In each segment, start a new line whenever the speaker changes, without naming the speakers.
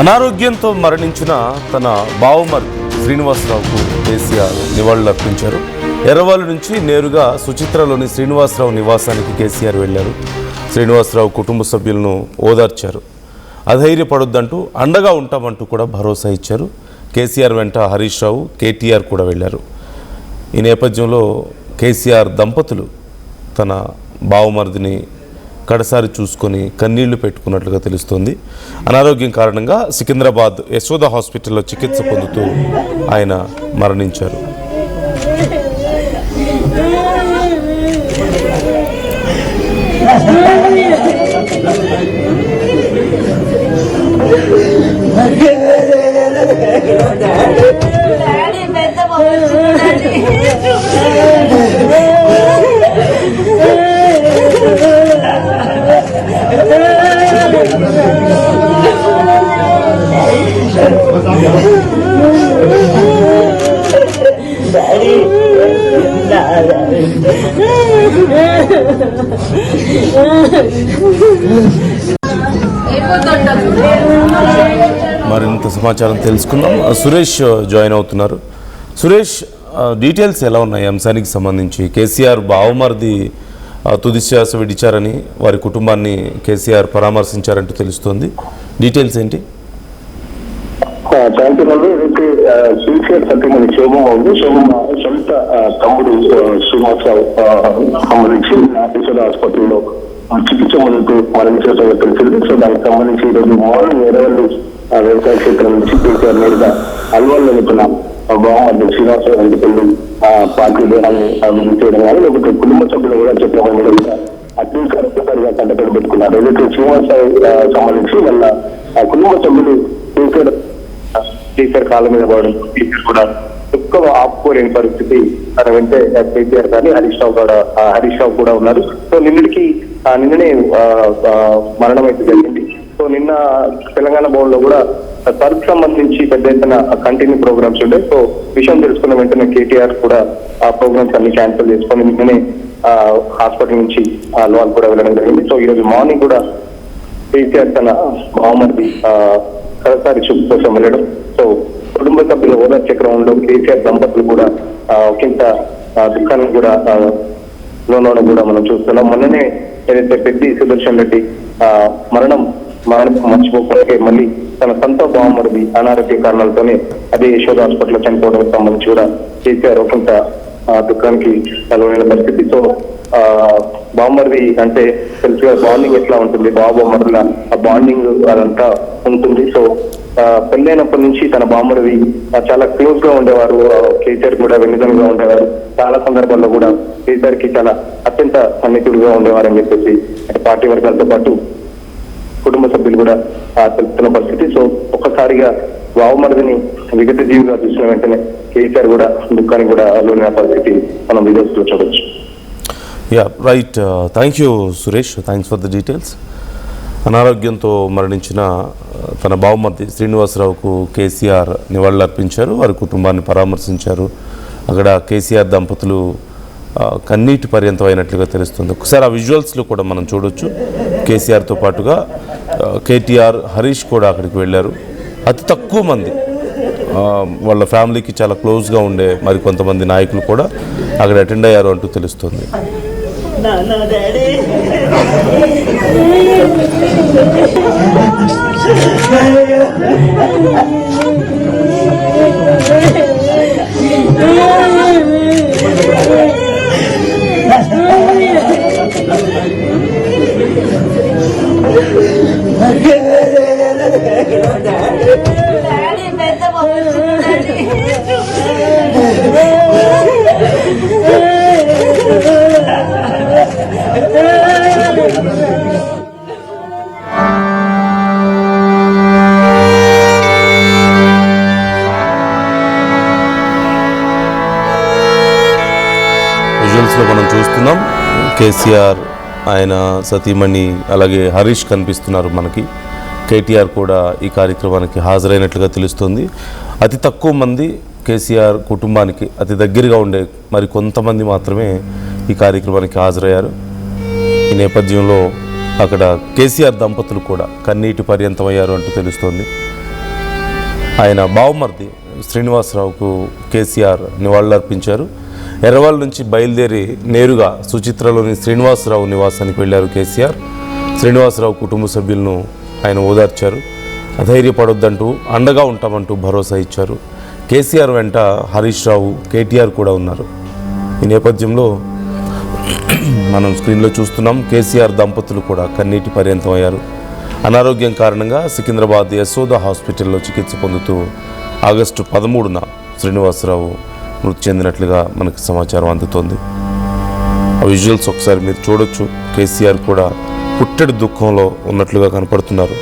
అనారోగ్యంతో మరణించిన తన బావమర్ది శ్రీనివాసరావుకు కేసీఆర్ నివాళులర్పించారు. ఎర్రవల్లి నుంచి నేరుగా సుచిత్రలోని శ్రీనివాసరావు నివాసానికి కేసీఆర్ వెళ్లారు. శ్రీనివాసరావు కుటుంబ సభ్యులను ఓదార్చారు. అధైర్యపడొద్దంటూ అండగా ఉంటామంటూ కూడా భరోసా ఇచ్చారు. కేసీఆర్ వెంట హరీష్ రావు, కేటీఆర్ కూడా వెళ్లారు. ఈ నేపథ్యంలో కేసీఆర్ దంపతులు తన బావమర్దిని కడసారి చూసుకొని కన్నీళ్లు పెట్టుకున్నట్లుగా తెలుస్తోంది. అనారోగ్యం కారణంగా సికింద్రాబాద్ యశోద హాస్పిటల్లో చికిత్స పొందుతూ ఆయన మరణించారు. మరింత సమాచారం తెలుసుకుందాం. సురేష్ జాయిన్ అవుతున్నారు. సురేష్, డీటెయిల్స్ ఎలా ఉన్నాయి అంశానికి సంబంధించి? కేసీఆర్ బావమర్ది తుది శ్వాస విడిచారని వారి కుటుంబాన్ని కేసీఆర్ పరామర్శించారంటూ తెలుస్తోంది. డీటెయిల్స్ ఏంటి?
కేసీఆర్ సత్యమణి శోభం ఉంది. శోభం సొంత తమ్ముడు శ్రీనివాసరావు సంబంధించి యశోద ఆసుపత్రిలో చికిత్స మొదలు మరణించడం తెలిసింది. సో దానికి సంబంధించి ఈరోజు మార్నింగ్ ఎర్రవల్లి వ్యవసాయ క్షేత్రం నుంచి కేసీఆర్ నేరుగా అల్వాల్లో ఉంటున్న బావమర్ది శ్రీనివాసరావు ఇంటికి వెళ్ళి పార్టీ దేహాన్ని విధించడం కానీ లేకపోతే కుటుంబ సభ్యులు కూడా చెప్పడం అత్యంతగా కంటపడి పెట్టుకున్నారు. ఏదైతే శ్రీనివాసరావు సంబంధించి వాళ్ళ కుటుంబ సభ్యులు కేసీఆర్ కాళ్ళ మీద పడడం, కేసీఆర్ కూడా ఎక్కువ ఆపుకోలేని పరిస్థితి. తన వెంటే కేసీఆర్ కానీ హరీష్ రావు కూడా ఉన్నారు. సో నిన్ననే మరణం అయితే జరిగింది. సో నిన్న తెలంగాణ భవన్ లో కూడా సర్క్ సంబంధించి పెద్ద ఎత్తున కంటిన్యూ ప్రోగ్రామ్స్ ఉండే. సో విషయం తెలుసుకున్న వెంటనే కేటీఆర్ కూడా ఆ ప్రోగ్రామ్స్ అన్ని క్యాన్సిల్ చేసుకొని నిన్ననే హాస్పిటల్ నుంచి లోన్ కూడా వెళ్ళడం జరిగింది. సో ఈరోజు మార్నింగ్ కూడా కేసీఆర్ తన బావమర్ది సహకారి చూపు కోసం వెళ్ళడం. సో కుటుంబ సభ్యుల ఓదార్చే క్రమంలో కేసీఆర్ దంపతులు కూడా ఒకంత దుఃఖాన్ని కూడా లోనవడం కూడా మనం చూస్తున్నాం. మొన్ననే ఏదైతే పెద్ది సుదర్శన్ రెడ్డి మరణం మర్చిపోకపోతే మళ్ళీ తన సొంత బావమరిది అనారోగ్య కారణాలతోనే అదే యశోద హాస్పిటల్లో చనిపోవడానికి సంబంధించి కూడా కేసీఆర్ ఒకంత దుఃఖానికి లోనైన పరిస్థితి. సో బావమరిది అంటే తెలుసుగా బాండింగ్ ఎట్లా ఉంటుంది, బావమరుల ఆ బాండింగ్ అదంతా ఉంటుంది. సో పెళ్ళైనప్పటి నుంచి తన బావమరిది చాలా క్లోజ్ గా ఉండేవారు. కేసీఆర్ కూడా వెన్నుదన్నుగా ఉండేవారు. చాలా సందర్భాల్లో కూడా కేసీఆర్ కి చాలా అత్యంత సన్నిహితుడుగా ఉండేవారని చెప్పేసి పార్టీ వర్గాలతో పాటు కుటుంబ సభ్యులు కూడా తెలుస్తున్న పరిస్థితి. సో ఒక్కసారిగా బావమరిదిని విగత జీవిగా చూసిన వెంటనే కేసీఆర్ కూడా దుఃఖానికి కూడా లోనైన పరిస్థితి మనం వీడియోస్ లో చూడవచ్చు.
Yeah right, thank you Suresh, thanks for the details. అనారోగ్యంతో మరణించిన తన బావమర్ది శ్రీనివాసరావుకు కేసీఆర్ నివాళులర్పించారు. వారి కుటుంబాన్ని పరామర్శించారు. అక్కడ కేసీఆర్ దంపతులు కన్నీటి పర్యంతం అయినట్లుగా తెలుస్తుంది. ఒకసారి ఆ విజువల్స్లో కూడా మనం చూడొచ్చు. కేసీఆర్తో పాటుగా కేటీఆర్, హరీష్ కూడా అక్కడికి వెళ్ళారు. అతి తక్కువ మంది వాళ్ళ ఫ్యామిలీకి చాలా క్లోజ్గా ఉండే మరి కొంతమంది నాయకులు కూడా అక్కడ అటెండ్ అయ్యారు అంటూ తెలుస్తుంది. విజువల్స్లో మనం చూస్తున్నాం కేసీఆర్, ఆయన సతీమణి అలాగే హరీష్ కనిపిస్తున్నారు మనకి. కేటీఆర్ కూడా ఈ కార్యక్రమానికి హాజరైనట్లుగా తెలుస్తుంది. అతి తక్కువ మంది కేసీఆర్ కుటుంబానికి అతి దగ్గరగా ఉండే మరి కొంతమంది మాత్రమే ఈ కార్యక్రమానికి హాజరయ్యారు. ఈ నేపథ్యంలో అక్కడ కేసీఆర్ దంపతులు కూడా కన్నీటి పర్యంతమయ్యారు అంటూ తెలుస్తోంది. ఆయన బావమర్ది శ్రీనివాసరావుకు కేసీఆర్ నివాళులర్పించారు. ఎర్రవల్లి నుంచి బయలుదేరి నేరుగా సుచిత్రలోని శ్రీనివాసరావు నివాసానికి వెళ్ళారు కేసీఆర్. శ్రీనివాసరావు కుటుంబ సభ్యులను ఆయన ఓదార్చారు. అధైర్యపడొద్దంటూ అండగా ఉంటామంటూ భరోసా ఇచ్చారు. కేసీఆర్ వెంట హరీష్ రావు, కేటీఆర్ కూడా ఉన్నారు. ఈ నేపథ్యంలో మనం స్క్రీన్లో చూస్తున్నాం, కేసీఆర్ దంపతులు కూడా కన్నీటి పర్యంతం అయ్యారు. అనారోగ్యం కారణంగా సికింద్రాబాద్ యశోద హాస్పిటల్లో చికిత్స పొందుతూ ఆగస్టు 13న శ్రీనివాసరావు మృతి చెందినట్లుగా మనకు సమాచారం అందుతోంది. ఆ విజువల్స్ ఒకసారి మీరు చూడొచ్చు. కేసీఆర్ కూడా పుట్టెడు దుఃఖంలో ఉన్నట్లుగా కనపడుతున్నారు.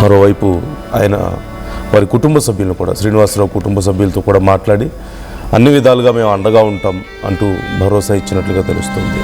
మరోవైపు ఆయన వారి కుటుంబ సభ్యులను కూడా, శ్రీనివాసరావు కుటుంబ సభ్యులతో కూడా మాట్లాడి అన్ని విధాలుగా మేము అండగా ఉంటాం అంటూ భరోసా ఇచ్చినట్లుగా తెలుస్తుంది.